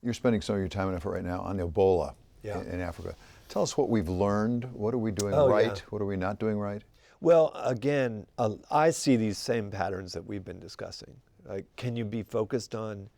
You're spending some of your time and effort right now on Ebola in Africa. Tell us what we've learned. What are we doing right? Yeah. What are we not doing right? Well, again, I see these same patterns that we've been discussing. Like, can you be focused on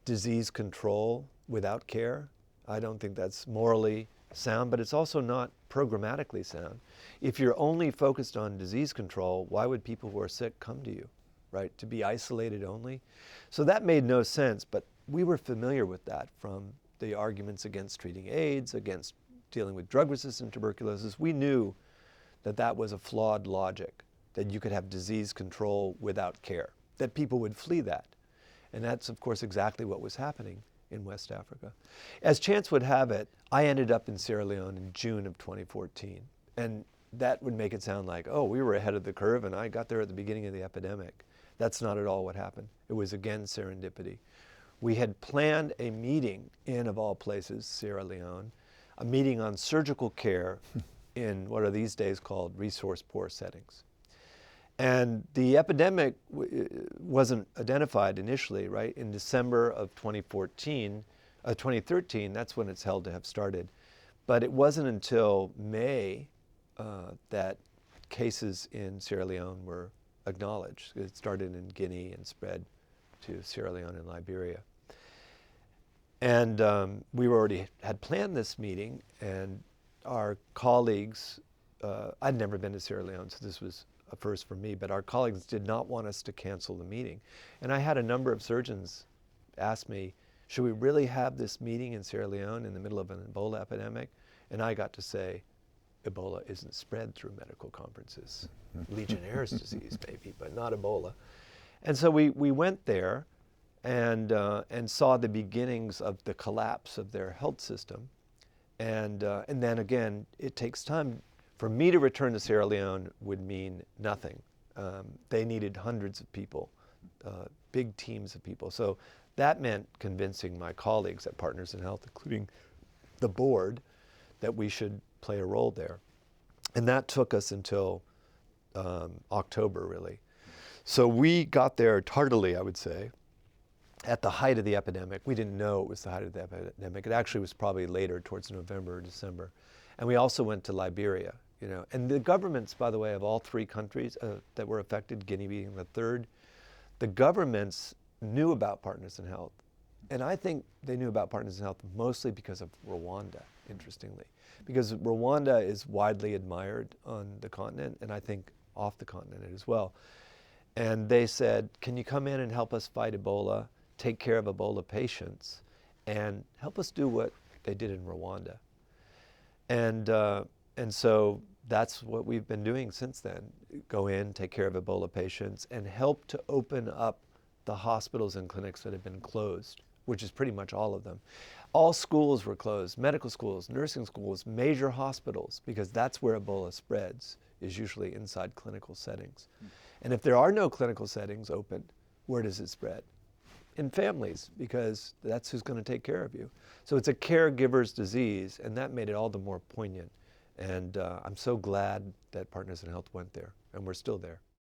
disease control without care? I don't think that's morally sound, but it's also not programmatically sound. If you're only focused on disease control, why would people who are sick come to you, right? To be isolated only? So that made no sense, but we were familiar with that from the arguments against treating AIDS, against dealing with drug-resistant tuberculosis. We knew that that was a flawed logic, that you could have disease control without care, that people would flee that. And that's, of course, exactly what was happening in West Africa. As chance would have it, I ended up in Sierra Leone in June of 2014. And that would make it sound like, oh, we were ahead of the curve and I got there at the beginning of the epidemic. That's not at all what happened. It was, again, serendipity. We had planned a meeting in, of all places, Sierra Leone, a meeting on surgical care in what are these days called resource-poor settings. And the epidemic wasn't identified initially, right? In December of 2013, that's when it's held to have started. But it wasn't until May that cases in Sierra Leone were acknowledged. It started in Guinea and spread to Sierra Leone and Liberia. And we already had planned this meeting, and our colleagues, I'd never been to Sierra Leone, so this was a first for me, but our colleagues did not want us to cancel the meeting. And I had a number of surgeons ask me, should we really have this meeting in Sierra Leone in the middle of an Ebola epidemic? And I got to say, Ebola isn't spread through medical conferences. Legionnaire's disease, maybe, but not Ebola. And so we went there and saw the beginnings of the collapse of their health system. And then again, it takes time. For me to return to Sierra Leone would mean nothing. They needed hundreds of people, big teams of people. So that meant convincing my colleagues at Partners in Health, including the board, that we should play a role there. And that took us until October, really. So we got there tardily, I would say, at the height of the epidemic. We didn't know it was the height of the epidemic. It actually was probably later, towards November or December. And we also went to Liberia, you know. And the governments, by the way, of all three countries that were affected, Guinea being the third, the governments knew about Partners in Health. And I think they knew about Partners in Health mostly because of Rwanda, interestingly. Because Rwanda is widely admired on the continent, and I think off the continent as well. And they said, can you come in and help us fight Ebola, take care of Ebola patients, and help us do what they did in Rwanda? And so that's what we've been doing since then. Go in, take care of Ebola patients, and help to open up the hospitals and clinics that have been closed, which is pretty much all of them. All schools were closed, medical schools, nursing schools, major hospitals, because that's where Ebola spreads, is usually inside clinical settings. And if there are no clinical settings open, where does it spread? In families, because that's who's going to take care of you. So it's a caregiver's disease, and that made it all the more poignant. And I'm so glad that Partners in Health went there, and we're still there.